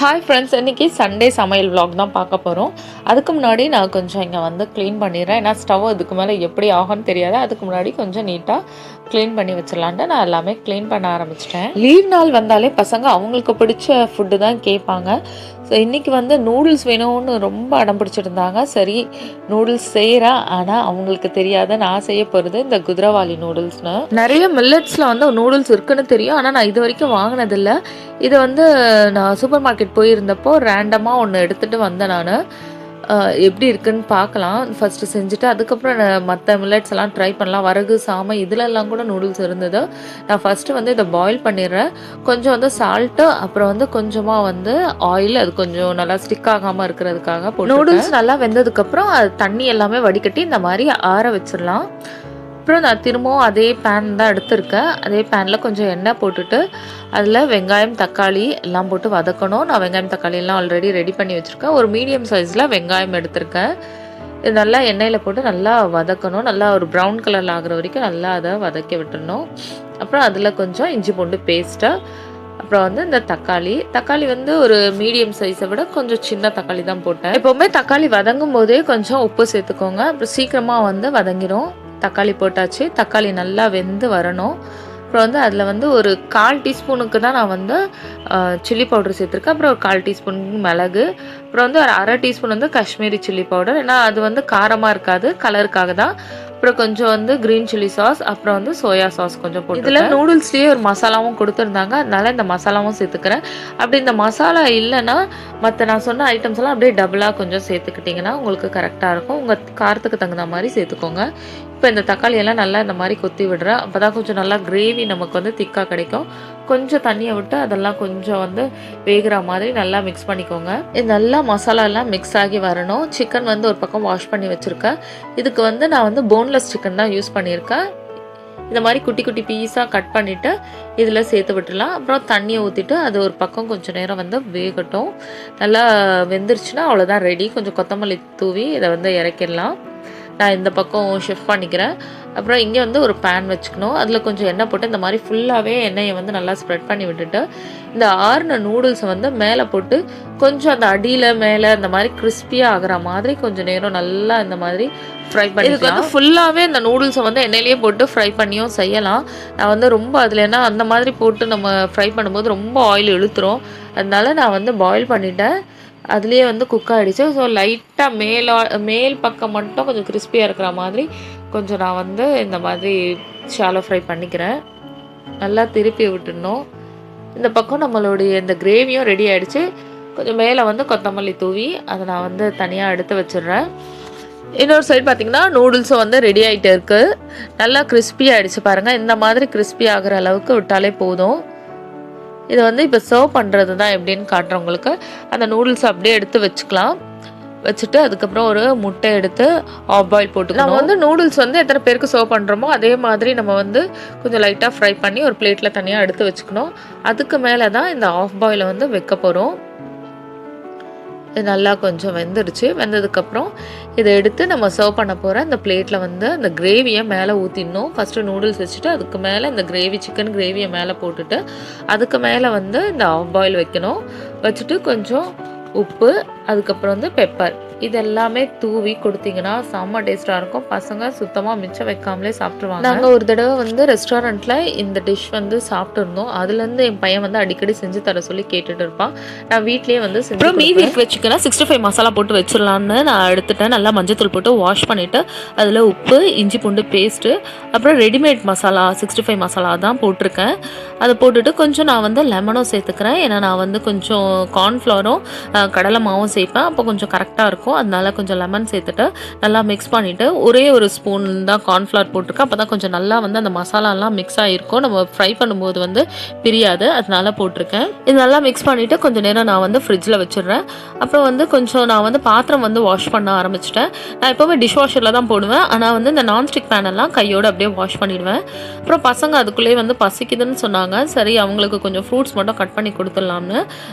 Hi friends, இன்றைக்கி Sunday சமையல் vlog தான் பார்க்க போகிறோம். அதுக்கு முன்னாடி நான் கொஞ்சம் இங்கே வந்து க்ளீன் பண்ணிடுறேன். ஏன்னா ஸ்டவ் இதுக்கு மேலே எப்படி ஆகும்னு தெரியாது. அதுக்கு முன்னாடி கொஞ்சம் நீட்டாக க்ளீன் பண்ணி வச்சிடலான்ட்டு நான் எல்லாமே க்ளீன் பண்ண ஆரம்பிச்சிட்டேன். லீவ் நாள் வந்தாலே பசங்க அவங்களுக்கு பிடிச்ச ஃபுட்டு தான் கேட்பாங்க. ஸோ இன்றைக்கி வந்து நூடுல்ஸ் வேணும்னு ரொம்ப அடம் பிடிச்சிருந்தாங்க. சரி, நூடுல்ஸ் செய்கிறேன். ஆனால் அவங்களுக்கு தெரியாத நான் செய்ய போகிறது இந்த குதிரவாளி நூடுல்ஸ்னு. நிறைய மில்லட்ஸில் வந்து நூடுல்ஸ் இருக்குன்னு தெரியும், ஆனால் நான் இது வரைக்கும் வாங்கினதில்லை. இது வந்து நான் சூப்பர் மார்க்கெட் போயிருந்தப்போ ரேண்டமாக ஒன்று எடுத்துகிட்டு வந்தேன். நான் எப்படி இருக்குன்னு பார்க்கலாம் ஃபஸ்ட்டு செஞ்சுட்டு, அதுக்கப்புறம் மற்ற மில்லட்ஸ் எல்லாம் ட்ரை பண்ணலாம். வரகு, சாமை இதிலெல்லாம் கூட நூடுல்ஸ் இருந்தது. நான் ஃபஸ்ட்டு வந்து இதை பாயில் பண்ணிடுறேன். கொஞ்சம் வந்து சால்ட்டு, அப்புறம் வந்து கொஞ்சமாக வந்து ஆயில், அது கொஞ்சம் நல்லா ஸ்டிக் ஆகாமல் இருக்கிறதுக்காக போட்டு நூடுல்ஸ் நல்லா வெந்ததுக்கப்புறம் அது தண்ணி எல்லாமே வடிகட்டி இந்த மாதிரி ஆற வச்சிடலாம். அப்புறம் நான் திரும்பவும் அதே பேன் தான் எடுத்திருக்கேன். அதே பேனில் கொஞ்சம் எண்ணெய் போட்டுட்டு அதில் வெங்காயம், தக்காளி எல்லாம் போட்டு வதக்கணும். நான் வெங்காயம், தக்காளி எல்லாம் ஆல்ரெடி ரெடி பண்ணி வச்சுருக்கேன். ஒரு மீடியம் சைஸில் வெங்காயம் எடுத்திருக்கேன். இது நல்லா எண்ணெயில் போட்டு நல்லா வதக்கணும். நல்லா ஒரு ப்ரௌன் கலரில் ஆகிற வரைக்கும் நல்லா அதை வதக்கி விட்டுடணும். அப்புறம் அதில் கொஞ்சம் இஞ்சி பூண்டு பேஸ்ட்டு, அப்புறம் வந்து இந்த தக்காளி வந்து ஒரு மீடியம் சைஸை விட கொஞ்சம் சின்ன தக்காளி தான் போட்டேன். எப்போவுமே தக்காளி வதங்கும் போதே கொஞ்சம் உப்பு சேர்த்துக்கோங்க. அப்புறம் சீக்கிரமாக வந்து வதங்கிடும். தக்காளி போட்டாச்சு. தக்காளி நல்லா வெந்து வரணும். அப்புறம் வந்து அதில் வந்து ஒரு 1/4 டீஸ்பூனுக்கு தான் நான் வந்து சில்லி பவுடர் சேர்த்துருக்கேன். அப்புறம் ஒரு 1/4 டீஸ்பூன் மிளகு, அப்புறம் வந்து ஒரு 1/2 டீஸ்பூன் வந்து காஷ்மீரி சில்லி பவுடர். ஏன்னா அது வந்து காரமாக இருக்காது, கலருக்காக தான். அப்புறம் கொஞ்சம் வந்து க்ரீன் சில்லி சாஸ், அப்புறம் வந்து சோயா சாஸ் கொஞ்சம் போட்டு. இதில் நூடுல்ஸ்லேயே ஒரு மசாலாவும் கொடுத்துருந்தாங்க, அதனால இந்த மசாலாவும் சேர்த்துக்கிறேன். அப்படி இந்த மசாலா இல்லைன்னா மற்ற நான் சொன்ன ஐட்டம்ஸ் எல்லாம் அப்படியே டபுளாக கொஞ்சம் சேர்த்துக்கிட்டிங்கன்னா உங்களுக்கு கரெக்டாக இருக்கும். உங்கள் காரத்துக்கு தகுந்த மாதிரி சேர்த்துக்கோங்க. இப்போ இந்த தக்காளியெல்லாம் நல்லா இந்த மாதிரி கொத்தி விடுறேன். அப்போ தான் கொஞ்சம் நல்லா கிரேவி நமக்கு வந்து திக்காக கிடைக்கும். கொஞ்சம் தண்ணியை விட்டு அதெல்லாம் கொஞ்சம் வந்து வேகிற மாதிரி நல்லா மிக்ஸ் பண்ணிக்கோங்க. இது நல்லா மசாலா எல்லாம் மிக்ஸ் ஆகி வரணும். சிக்கன் வந்து ஒரு பக்கம் வாஷ் பண்ணி வச்சுருக்கேன். இதுக்கு வந்து நான் வந்து போன்லெஸ் சிக்கன் தான் யூஸ் பண்ணியிருக்கேன். இந்த மாதிரி குட்டி குட்டி பீஸாக கட் பண்ணிவிட்டு இதில் சேர்த்து விட்டுடலாம். அப்புறம் தண்ணியை ஊற்றிட்டு அது ஒரு பக்கம் கொஞ்சம் நேரம் வந்து வேகட்டும். நல்லா வெந்துருச்சுன்னா அவ்வளோதான், ரெடி. கொஞ்சம் கொத்தமல்லி தூவி இதை வந்து இறக்கிடலாம். நான் இந்த பக்கம் ஷிஃப்ட் பண்ணிக்கிறேன். அப்புறம் இங்கே வந்து ஒரு பேன் வச்சுக்கணும். அதில் கொஞ்சம் எண்ணெய் போட்டு இந்த மாதிரி ஃபுல்லாகவே எண்ணெயை வந்து நல்லா ஸ்ப்ரெட் பண்ணி விட்டுட்டு இந்த ஆறுன நூடுல்ஸை வந்து மேலே போட்டு கொஞ்சம் அந்த அடியில் மேலே இந்த மாதிரி கிறிஸ்பியாக ஆகிற மாதிரி கொஞ்சம் நேரம் நல்லா இந்த மாதிரி ஃப்ரை பண்ணி. இதுக்கு வந்து ஃபுல்லாகவே இந்த நூடுல்ஸை வந்து எண்ணெயிலேயே போட்டு ஃப்ரை பண்ணியும் செய்யலாம். நான் வந்து ரொம்ப அதில் ஏன்னா அந்த மாதிரி போட்டு நம்ம ஃப்ரை பண்ணும்போது ரொம்ப ஆயில் இழுத்துரும். அதனால நான் வந்து பாயில் பண்ணிட்டேன். அதுலேயே வந்து குக் ஆகிடுச்சு. ஸோ லைட்டாக மேல் பக்கம் மட்டும் கொஞ்சம் கிறிஸ்பியாக இருக்கிற மாதிரி கொஞ்சம் நான் வந்து இந்த மாதிரி ஷாலோ ஃப்ரை பண்ணிக்கிறேன். நல்லா திருப்பி விட்டுடணும். இந்த பக்கம் நம்மளுடைய இந்த கிரேவியும் ரெடி ஆகிடுச்சு. கொஞ்சம் மேலே வந்து கொத்தமல்லி தூவி அதை நான் வந்து தனியாக எடுத்து வச்சிடுறேன். இன்னொரு சைடு பார்த்திங்கன்னா நூடுல்ஸும் வந்து ரெடி ஆகிட்டு இருக்குது. நல்லா கிறிஸ்பி ஆகிடுச்சு பாருங்கள். இந்த மாதிரி கிறிஸ்பி ஆகிற அளவுக்கு விட்டாலே போதும். இதை வந்து இப்போ சர்வ் பண்ணுறது தான் எப்படின்னு காட்டுறவங்களுக்கு. அந்த நூடுல்ஸ் அப்படியே எடுத்து வச்சுக்கலாம். வச்சுட்டு அதுக்கப்புறம் ஒரு முட்டை எடுத்து ஆஃப் பாயில் போட்டுக்கலாம். நம்ம வந்து நூடுல்ஸ் வந்து எத்தனை பேருக்கு சர்வ் பண்ணுறோமோ அதே மாதிரி நம்ம வந்து கொஞ்சம் லைட்டாக ஃப்ரை பண்ணி ஒரு பிளேட்டில் தனியாக எடுத்து வச்சுக்கணும். அதுக்கு மேலே தான் இந்த ஆஃப் பாயிலை வந்து வைக்க போகிறோம். இது நல்லா கொஞ்சம் வெந்துடுச்சு. வெந்ததுக்கப்புறம் இதை எடுத்து நம்ம சர்வ் பண்ண போகிற இந்த பிளேட்டில் வந்து அந்த கிரேவியை மேலே ஊற்றிடணும். ஃபஸ்ட்டு நூடுல்ஸ் வச்சுட்டு அதுக்கு மேலே இந்த கிரேவி, சிக்கன் கிரேவியை மேலே போட்டுட்டு அதுக்கு மேலே வந்து இந்த ஆஃப் பாயில் வைக்கணும். வச்சுட்டு கொஞ்சம் உப்பு, அதுக்கப்புறம் வந்து பெப்பர், இது எல்லாமே தூவி கொடுத்தீங்கன்னா செம்ம டேஸ்ட்டாக இருக்கும். பசங்க சுத்தமாக மிச்சம் வைக்காமலே சாப்பிட்ருவாங்க. நாங்கள் ஒரு தடவை வந்து ரெஸ்டாரண்ட்டில் இந்த டிஷ் வந்து சாப்பிட்டுருந்தோம். அதுலேருந்து என் பையன் வந்து அடிக்கடி செஞ்சு தர சொல்லி கேட்டுட்டு இருப்பான். நான் வீட்லேயே வந்து செஞ்சு மீதி வச்சுக்கணும். 65 மசாலா போட்டு வச்சிடலான்னு நான் எடுத்துட்டேன். நல்லா மஞ்சத்தூள் போட்டு வாஷ் பண்ணிவிட்டு அதில் உப்பு, இஞ்சி பூண்டு பேஸ்ட்டு, அப்புறம் ரெடிமேட் மசாலா 65 மசாலா தான் போட்டிருக்கேன். அதை போட்டுட்டு கொஞ்சம் நான் வந்து லெமனும் சேர்த்துக்கிறேன். ஏன்னா நான் வந்து கொஞ்சம் கார்ன்ஃப்ளவரும் கடலை மாவும் சேர்ப்பேன். அப்போ கொஞ்சம் கரெக்டாக இருக்கும். அதனால கொஞ்சம் லெமன் சேர்த்துட்டு நல்லா மிக்ஸ் பண்ணிவிட்டு ஒரே ஒரு ஸ்பூன் தான் கார்ன்ஃப்ளவர் போட்டிருக்கேன். அப்போ தான் கொஞ்சம் நல்லா வந்து அந்த மசாலாலாம் மிக்ஸ் ஆகிருக்கும். நம்ம ஃப்ரை பண்ணும்போது வந்து பிரியாது, அதனால போட்டிருக்கேன். இது நல்லா மிக்ஸ் பண்ணிவிட்டு கொஞ்சம் நேரம் நான் வந்து ஃப்ரிட்ஜில் வச்சிடுறேன். அப்புறம் வந்து கொஞ்சம் நான் வந்து பாத்திரம் வந்து வாஷ் பண்ண ஆரம்பிச்சிட்டேன். நான் எப்போவுமே டிஷ் வாஷரில் தான் போடுவேன். ஆனால் வந்து இந்த நான்ஸ்டிக் பேனெல்லாம் கையோடு அப்படியே வாஷ் பண்ணிடுவேன். அப்புறம் பசங்க அதுக்குள்ளேயே வந்து பசிக்குதுன்னு சொன்னாங்க. சரி, அவங்களுக்கு கொஞ்சம் ஃப்ரூட்ஸ் மட்டும் கட் பண்ணி கொடுத்துடலாம்னு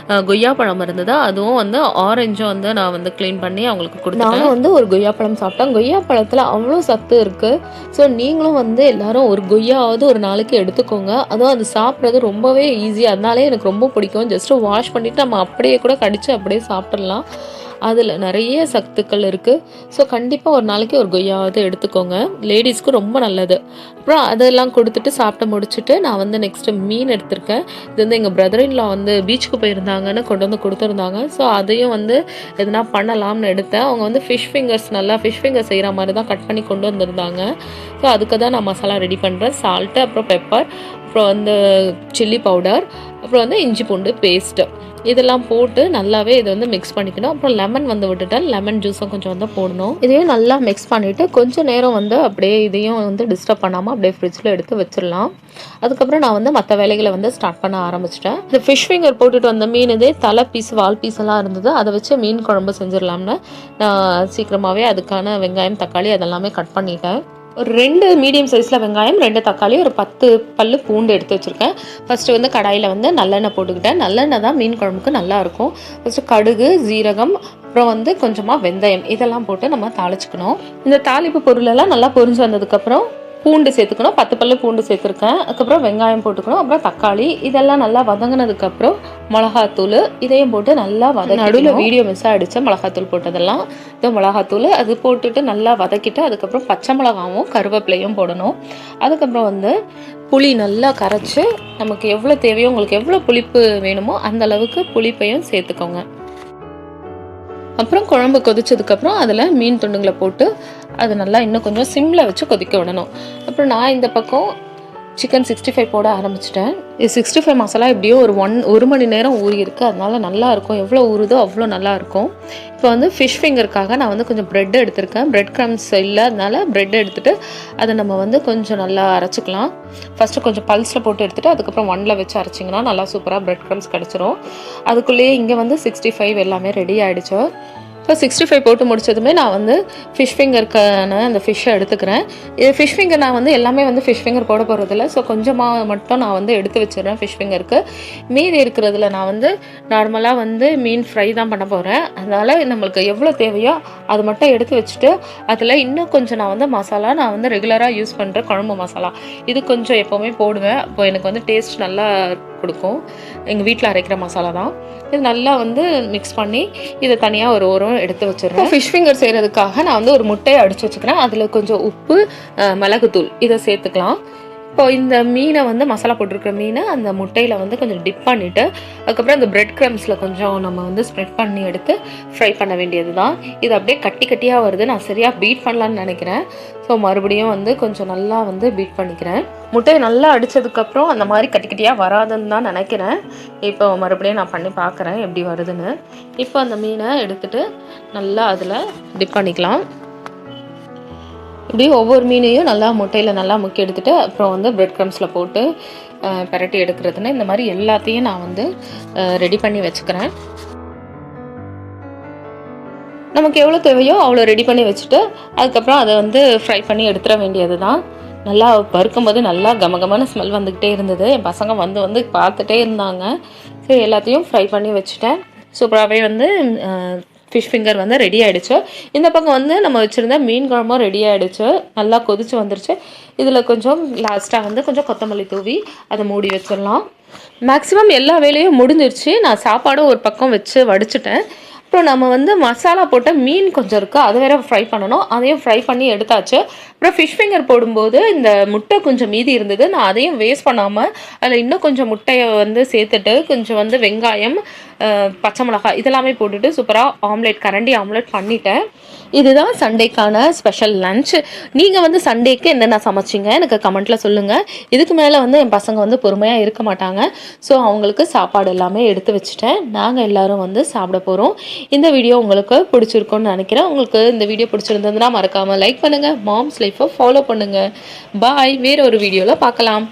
கொய்யா பழம் இருந்தது. அதுவும் வந்து ஆரஞ்சும் வந்து நான் வந்து க்ளீன் பண்ணி அவங்களுக்கு கொடுத்துட்டேன். நானும் வந்து ஒரு கொய்யாப்பழம் சாப்பிட்டேன். கொய்யாப்பழத்தில் அவ்வளோ சத்து இருக்குது. ஸோ நீங்களும் வந்து எல்லோரும் ஒரு கொய்யாவது ஒரு நாளைக்கு எடுத்துக்கோங்க. அதுவும் அது சாப்பிட்றது ரொம்பவே ஈஸி. அதனாலே எனக்கு ரொம்ப பிடிக்கும். ஜஸ்ட்டு வாஷ் பண்ணிவிட்டு நம்ம அப்படியே கூட கடித்து அப்படியே சாப்பிட்றலாம். அதில் நிறைய சத்துக்கள் இருக்குது. ஸோ கண்டிப்பாக ஒரு நாளைக்கு ஒரு கொய்யாவது எடுத்துக்கோங்க. லேடிஸ்க்கு ரொம்ப நல்லது. அப்புறம் அதெல்லாம் கொடுத்துட்டு சாப்பிட்டு முடிச்சுட்டு நான் வந்து நெக்ஸ்ட்டு மீன் எடுத்திருக்கேன். இது வந்து எங்கள் பிரதர்-இன்-லா வந்து பீச்சுக்கு போயிருந்தாங்கன்னு கொண்டு வந்து கொடுத்துருந்தாங்க. ஸோ அதையும் வந்து எதுனா பண்ணலாம்னு எடுத்தேன். அவங்க வந்து ஃபிஷ் ஃபிங்கர்ஸ் நல்லா ஃபிஷ் ஃபிங்கர் செய்கிற மாதிரி தான் கட் பண்ணி கொண்டு வந்திருந்தாங்க. ஸோ அதுக்கு தான் நான் மசாலா ரெடி பண்ணுறேன். சால்ட்டு, அப்புறம் பெப்பர், அப்புறம் வந்து சில்லி பவுடர், அப்புறம் வந்து இஞ்சி பூண்டு பேஸ்ட்டு இதெல்லாம் போட்டு நல்லாவே இதை வந்து மிக்ஸ் பண்ணிக்கணும். அப்புறம் லெமன் வந்து விட்டுட்டேன். லெமன் ஜூஸும் கொஞ்சம் வந்து போடணும். இதையும் நல்லா மிக்ஸ் பண்ணிவிட்டு கொஞ்சம் நேரம் வந்து அப்படியே இதையும் வந்து டிஸ்டர்ப் பண்ணாமல் அப்படியே ஃப்ரிட்ஜில் எடுத்து வச்சிடலாம். அதுக்கப்புறம் நான் வந்து மற்ற வேலைகளை வந்து ஸ்டார்ட் பண்ண ஆரம்பிச்சிட்டேன். இந்த ஃபிஷ் ஃபிங்கர் போட்டுட்டு வந்த மீன் இதே தலை பீஸ் வால் பீஸ் எல்லாம் இருந்தது. அதை வச்சு மீன் குழம்பு செஞ்சிடலாம்னு நான் சீக்கிரமாகவே அதுக்கான வெங்காயம் தக்காளி அதெல்லாமே கட் பண்ணிட்டேன். ஒரு 2 மீடியம் சைஸில் வெங்காயம், 2 தக்காளி, ஒரு 10 பல்லு பூண்டு எடுத்து வச்சுருக்கேன். ஃபஸ்ட்டு வந்து கடாயில் வந்து நல்லெண்ணெய் போட்டுக்கிட்டேன். நல்லெண்ணெய் தான் மீன் குழம்புக்கு நல்லாயிருக்கும். ஃபஸ்ட்டு கடுகு, ஜீரகம், அப்புறம் வந்து கொஞ்சமாக வெந்தயம் இதெல்லாம் போட்டு நம்ம தாளிச்சுக்கணும். இந்த தாளிப்பு பொருளெல்லாம் நல்லா பொரிஞ்சு வந்ததுக்கப்புறம் பூண்டு சேர்த்துக்கணும். 10 பல்லு பூண்டு சேர்த்துருக்கேன். அதுக்கப்புறம் வெங்காயம் போட்டுக்கணும். அப்புறம் தக்காளி இதெல்லாம் நல்லா வதங்கினதுக்கப்புறம் மிளகாத்தூள் இதையும் போட்டு நல்லா நடுவில் வீடியோ மிஸ் ஆகிடுச்சு. மிளகாத்தூள் போட்டதெல்லாம் இது மிளகாத்தூள் அது போட்டுட்டு நல்லா வதக்கிட்டு அதுக்கப்புறம் பச்சை மிளகாவும் கருவேப்பிலையும் போடணும். அதுக்கப்புறம் வந்து புளி நல்லா கரைச்சி நமக்கு எவ்வளோ தேவையோ உங்களுக்கு எவ்வளோ புளிப்பு வேணுமோ அந்த அளவுக்கு புளிப்பையும் சேர்த்துக்கோங்க. அப்புறம் குழம்பு கொதிச்சதுக்கப்புறம் அதில் மீன் துண்டுங்களை போட்டு அது நல்லா இன்னும் கொஞ்சம் சிம்மில் வச்சு கொதிக்க விடணும். அப்புறம் நான் இந்த பக்கம் சிக்கன் 65 போட ஆரம்பிச்சிட்டேன். இது 65 மசாலா எப்படியோ ஒரு மணி நேரம் ஊறி இருக்குது. அதனால நல்லாயிருக்கும். எவ்வளோ ஊறுதோ அவ்வளோ நல்லாயிருக்கும். இப்போ வந்து ஃபிஷ் ஃபிங்கருக்காக நான் வந்து கொஞ்சம் ப்ரெட் எடுத்திருக்கேன். ப்ரெட் க்ரம்ஸ் இல்லை, அதனால ப்ரெட் எடுத்துகிட்டு அதை நம்ம வந்து கொஞ்சம் நல்லா அரைச்சிக்கலாம். ஃபஸ்ட்டு கொஞ்சம் பல்ஸில் போட்டு எடுத்துகிட்டு அதுக்கப்புறம் 1ல் வச்சு அரைச்சிங்கன்னா நல்லா சூப்பராக ப்ரெட் க்ரம்ஸ் கிடச்சிரும். அதுக்குள்ளேயே இங்கே வந்து 65 எல்லாமே ரெடி ஆகிடுச்சு. இப்போ 65 போட்டு முடிச்சதுமே நான் வந்து ஃபிஷ் ஃபிங்கருக்கான அந்த ஃபிஷ்ஷை எடுத்துக்கிறேன். இது ஃபிஷ் ஃபிங்கர் நான் வந்து எல்லாமே வந்து ஃபிஷ் ஃபிங்கர் போட போகிறதில்ல. ஸோ கொஞ்சமாக மட்டும் நான் வந்து எடுத்து வச்சிடுறேன் ஃபிஷ் ஃபிங்கருக்கு. மீதி இருக்கிறதுல நான் வந்து நார்மலாக வந்து மீன் ஃப்ரை தான் பண்ண போகிறேன். அதனால் நம்மளுக்கு எவ்வளோ தேவையோ அது மட்டும் எடுத்து வச்சுட்டு அதில் இன்னும் கொஞ்சம் நான் வந்து மசாலா நான் வந்து ரெகுலராக யூஸ் பண்ணுற குழம்பு மசாலா இது கொஞ்சம் எப்போவுமே போடுவேன். அப்போ எனக்கு வந்து டேஸ்ட் நல்லா கொடுக்கும். எங்கள் வீட்டில் அரைக்கிற மசாலா தான். இது நல்லா வந்து மிக்ஸ் பண்ணி இதை தனியாக ஒரு ஓரம் எடுத்து வச்சிடுறேன். ஃபிஷ் ஃபிங்கர் செய்கிறதுக்காக நான் வந்து ஒரு முட்டையை அடித்து வச்சுக்கிறேன். அதில் கொஞ்சம் உப்பு, மிளகுத்தூள் இதை சேர்த்துக்கலாம். இப்போ இந்த மீனை வந்து மசாலா போட்டிருக்கிற மீனை அந்த முட்டையில் வந்து கொஞ்சம் டிப் பண்ணிவிட்டு அதுக்கப்புறம் இந்த ப்ரெட் க்ரம்ஸில் கொஞ்சம் நம்ம வந்து ஸ்ப்ரெட் பண்ணி எடுத்து ஃப்ரை பண்ண வேண்டியது தான். இது அப்படியே கட்டி கட்டியாக வருது. நான் சரியாக பீட் பண்ணலான்னு நினைக்கிறேன். ஸோ மறுபடியும் வந்து கொஞ்சம் நல்லா வந்து பீட் பண்ணிக்கிறேன். முட்டையை நல்லா அடித்ததுக்கப்புறம் அந்த மாதிரி கட்டி கட்டியாக வராதுன்னு தான் நினைக்கிறேன். இப்போ மறுபடியும் நான் பண்ணி பார்க்குறேன் எப்படி வருதுன்னு. இப்போ அந்த மீனை எடுத்துகிட்டு நல்லா அதில் டிப் பண்ணிக்கலாம். இப்படி ஒவ்வொரு மீனையும் நல்லா முட்டையில் நல்லா முக்கி எடுத்துகிட்டு அப்புறம் வந்து ப்ரெட் க்ரம்ஸில் போட்டு பரட்டி எடுக்கிறதுன்னு இந்த மாதிரி எல்லாத்தையும் நான் வந்து ரெடி பண்ணி வச்சுக்கிறேன். நமக்கு எவ்வளோ தேவையோ அவ்வளோ ரெடி பண்ணி வச்சுட்டு அதுக்கப்புறம் அதை வந்து ஃப்ரை பண்ணி எடுத்துட வேண்டியது தான். நல்லா வறுக்கும்போது நல்லா கமகமான ஸ்மெல் வந்துக்கிட்டே இருந்தது. என் பசங்க வந்து பார்த்துட்டே இருந்தாங்க. சரி எல்லாத்தையும் ஃப்ரை பண்ணி வச்சுட்டேன். சூப்பராகவே வந்து ஃபிஷ் ஃபிங்கர் வந்து ரெடி ஆகிடுச்சு. இந்த பக்கம் வந்து நம்ம வச்சுருந்த மீன் குழம்பும் ரெடி ஆகிடுச்சு. நல்லா கொதிச்சு வந்துருச்சு. இதில் கொஞ்சம் லாஸ்ட்டாக வந்து கொஞ்சம் கொத்தமல்லி தூவி அதை மூடி வச்சிடலாம். மேக்ஸிமம் எல்லா வேலையும் முடிஞ்சிருச்சு. நான் சாப்பாடும் ஒரு பக்கம் வச்சு வடிச்சிட்டேன். அப்புறம் நம்ம வந்து மசாலா போட்ட மீன் கொஞ்சம் இருக்குது, அது வேறு ஃப்ரை பண்ணணும். அதையும் ஃப்ரை பண்ணி எடுத்தாச்சு. அப்புறம் ஃபிஷ் ஃபிங்கர் போடும்போது இந்த முட்டை கொஞ்சம் மீதி இருந்தது. நான் அதையும் வேஸ்ட் பண்ணாமல் அதில் இன்னும் கொஞ்சம் முட்டையை வந்து சேர்த்துட்டு கொஞ்சம் வந்து வெங்காயம், பச்சை மிளகாய் இதெல்லாமே போட்டுட்டு சூப்பராக கரண்டி ஆம்லேட் பண்ணிட்டேன். இதுதான் சண்டேக்கான ஸ்பெஷல் லன்ச். நீங்கள் வந்து சண்டேக்கு என்னென்ன சமைச்சிங்க எனக்கு கமெண்ட்டில் சொல்லுங்கள். இதுக்கு மேலே வந்து என் பசங்க வந்து பொறுமையாக இருக்க மாட்டாங்க. ஸோ அவங்களுக்கு சாப்பாடு எல்லாமே எடுத்து வச்சுட்டேன். நாங்கள் எல்லோரும் வந்து சாப்பிட போகிறோம். இந்த வீடியோ உங்களுக்கு பிடிச்சிருக்கும்னு நினைக்கிறேன். உங்களுக்கு இந்த வீடியோ பிடிச்சிருந்ததுன்னா மறக்காமல் லைக் பண்ணுங்கள். மாம்ஸ் லைஃப்பை ஃபாலோ பண்ணுங்கள். பாய். வேறு ஒரு வீடியோவில் பார்க்கலாம்.